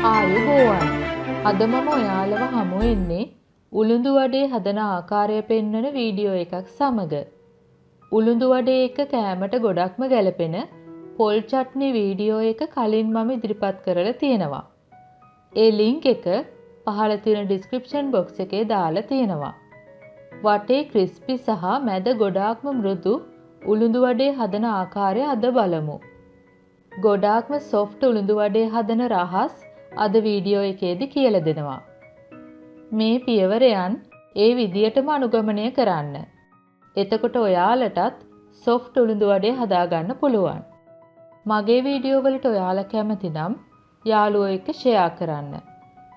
ආයුබෝවන්. අද මම ඔයාලව හමු වෙන්නේ උළුඳු වඩේ හදන ආකාරය පෙන්වන වීඩියෝ එකක් සමග. උළුඳු වඩේ එක කෑමට ගොඩක්ම ගැලපෙන පොල් චට්නි වීඩියෝ එක කලින් මම ඉදිරිපත් කරලා තියෙනවා. ඒ ලින්ක් එක පහළ තියෙන ඩිස්ක්‍රිප්ෂන් බොක්ස් එකේ දාලා තියෙනවා. වටේ ක්‍රිස්පි සහ මැද ගොඩාක්ම මෘදු උළුඳු වඩේ හදන ආකාරය අද බලමු. ගොඩාක්ම සොෆ්ට් උළුඳු වඩේ හදන රහස් අද වීඩියෝ එකේදී කියලා දෙනවා. මේ පියවරයන් ඒ විදියටම අනුගමනය කරන්න. එතකොට ඔයාලටත් සොෆ්ට් උළුඳු වඩේ හදාගන්න පුළුවන්. මගේ වීඩියෝ වලට ඔයාලා කැමති නම් යාළුවෝ එක්ක ෂෙයා කරන්න.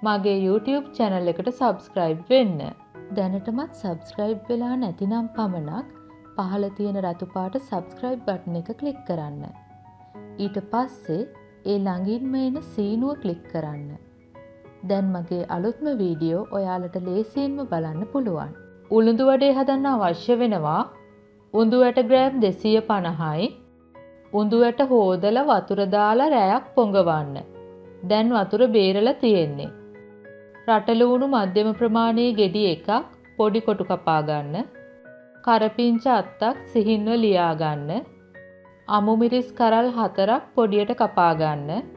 මගේ YouTube channel එකට subscribe වෙන්න. දැනටමත් subscribe වෙලා නැතිනම් පමණක් පහළ තියෙන රතු පාට subscribe button එක click කරන්න. ඊට පස්සේ ඒ ළඟින්ම එන සීනුව ක්ලික් කරන්න. දැන් මගේ අලුත්ම වීඩියෝ ඔයාලට ලේසියෙන්ම බලන්න පුළුවන්. උළුඳු වඩේ හදන්න අවශ්‍ය වෙනවා උඳු ඇට ග්‍රෑම් 250යි. උඳු ඇට හොදලා වතුර දාලා රැයක් පොඟවන්න. දැන් වතුර බේරලා තියෙන්නේ. රටලූණු මධ්‍යම ප්‍රමාණයේ ගෙඩි එකක් පොඩි කොටු කපා ගන්න. කරපිංච අත්තක් සිහින්ව ලියා ගන්න. අමු මිරිස් කරල් 4ක් පොඩියට කපා ගන්න.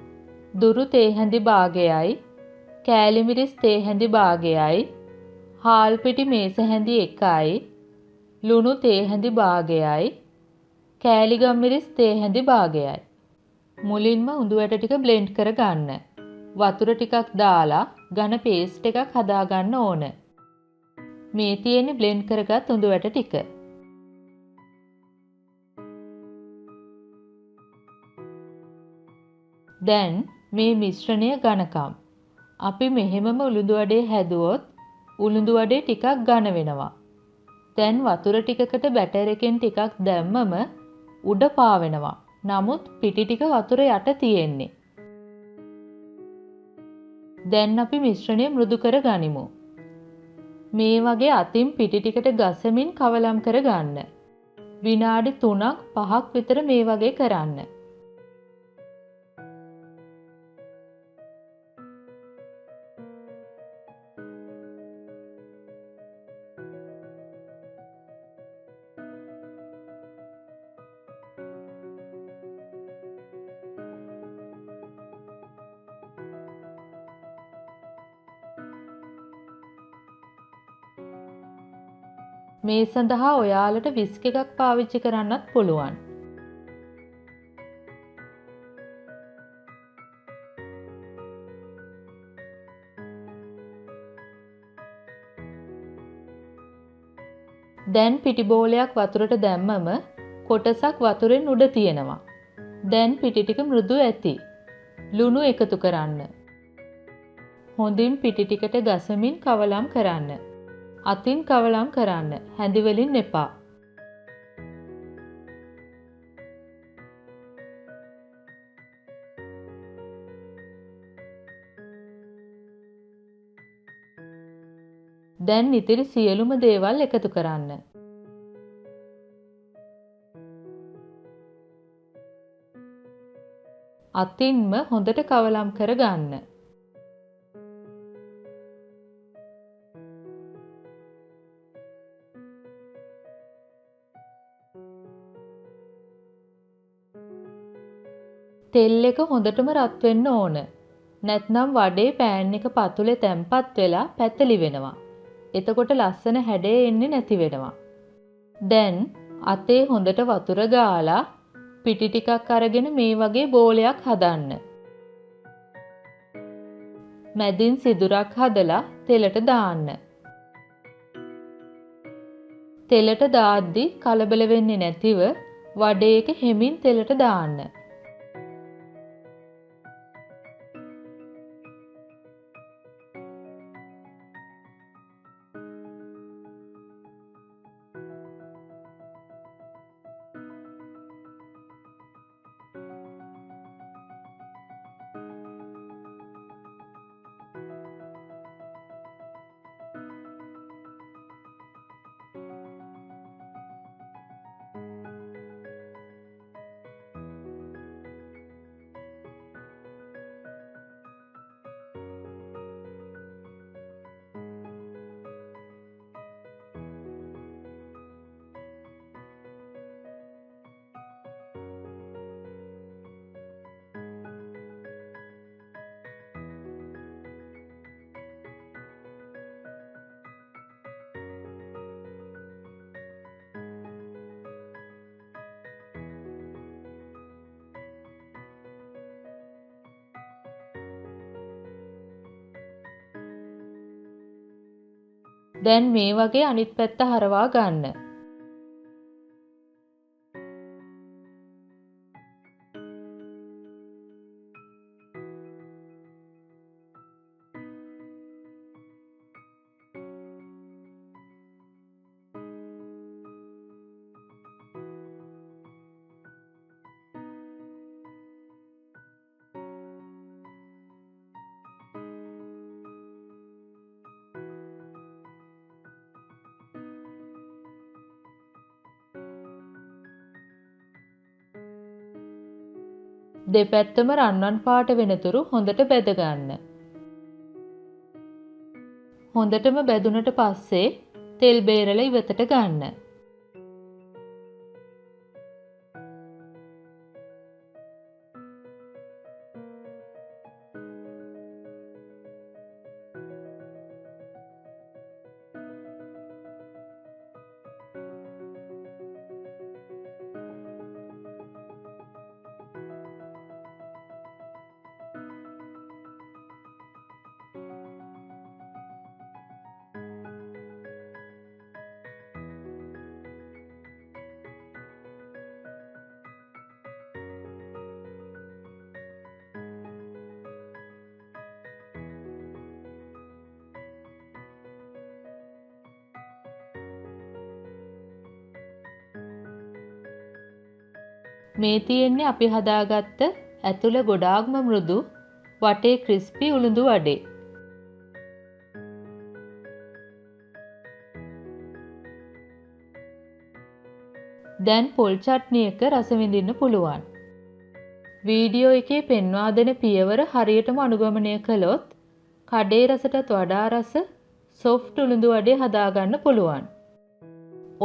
දුරු තේ හැඳි භාගයයි, කෑලි මිරිස් තේ හැඳි භාගයයි, හාල් පිටි මේස හැඳි 1යි, ලුණු තේ හැඳි භාගයයි, කෑලි ගම් මිරිස් තේ හැඳි භාගයයි. මුලින්ම උඳු ඇට ටික බ්ලෙන්ඩ් කර ගන්න. වතුර ටිකක් දාලා ඝන පේස්ට් එකක් හදා ගන්න ඕන. මේ තියෙන්නේ බ්ලෙන්ඩ් කරගත් උඳු ඇට ටික. දැන් මේ මිශ්‍රණය ඝනකම්. අපි මෙහෙමම උළුඳු වඩේ හැදුවොත් උළුඳු වඩේ ටිකක් ඝන වෙනවා. දැන් වතුර ටිකකට බැටර් එකෙන් ටිකක් දැම්මම උඩ පාවෙනවා. නමුත් පිටි ටික වතුර යට තියෙන්නේ. දැන් අපි මිශ්‍රණය මෘදු කර ගනිමු. මේ වගේ අතින් පිටි ටිකට ගසමින් කවලම් කර ගන්න. විනාඩි 3ක් 5ක් විතර මේ වගේ කරන්න. මේ සඳහා ඔයාලට විස්ක් එකක් පාවිච්චි කරන්නත් පුළුවන්. දැන් පිටි බෝලයක් වතුරට දැම්මම කොටසක් වතුරෙන් උඩ තියෙනවා. දැන් පිටි ටික මෘදු ඇති. ලුණු එකතු කරන්න. හොඳින් පිටි ටිකට ගසමින් කවලම් කරන්න. අතින් කවලම් කරන්න. හැඳි වලින් එපා. දැන් ඉතිරි සියලුම දේවල් එකතු කරන්න. අතින්ම හොඳට කවලම් කර ගන්න. තෙල් එක හොඳටම රත් වෙන්න ඕන. නැත්නම් වඩේ පෑන් එක පතුලේ තැම්පත් වෙලා පැතලි වෙනවා. එතකොට ලස්සන හැඩය එන්නේ නැති වෙනවා. දැන් අතේ හොඳට වතුර ගාලා පිටි ටිකක් අරගෙන මේ වගේ බෝලයක් හදන්න. මැදින් සිදුරක් හදලා තෙලට දාන්න. තෙලට දාද්දි කලබල වෙන්නේ නැතිව වඩේ එක හෙමින් තෙලට දාන්න. දැන් මේ වගේ අනිත් පැත්ත හරවා ගන්න. දෙපැත්තම රන්වන් පාට වෙනතුරු හොඳට බැද ගන්න. හොඳටම බැදුනට පස්සේ තෙල් බේරලා ඉවතට ගන්න. මේ තියෙන්නේ අපි හදාගත්ත ඇතුළ ගොඩාක්ම මෘදු වටේ ක්‍රිස්පි උළුඳු වඩේ. දැන් පොල් චට්නි එක රස විඳින්න පුළුවන්. වීඩියෝ එකේ පෙන්වා දෙන පියවර හරියටම අනුගමනය කළොත් කඩේ රසටත් වඩා රස සොෆ්ට් උළුඳු වඩේ හදාගන්න පුළුවන්.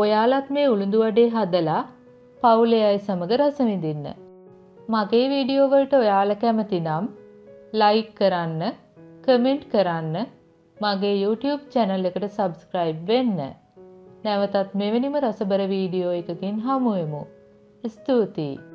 ඔයාලත් මේ උළුඳු වඩේ හදලා පවුලේ අය සමග රස විඳින්න. මගේ වීඩියෝ වලට ඔයාලා කැමති නම් ලයික් කරන්න, කමෙන්ට් කරන්න, මගේ YouTube channel එකට subscribe වෙන්න. නැවතත් මෙවැනිම රසබර වීඩියෝ එකකින් හමු වෙමු. ස්තුතියි.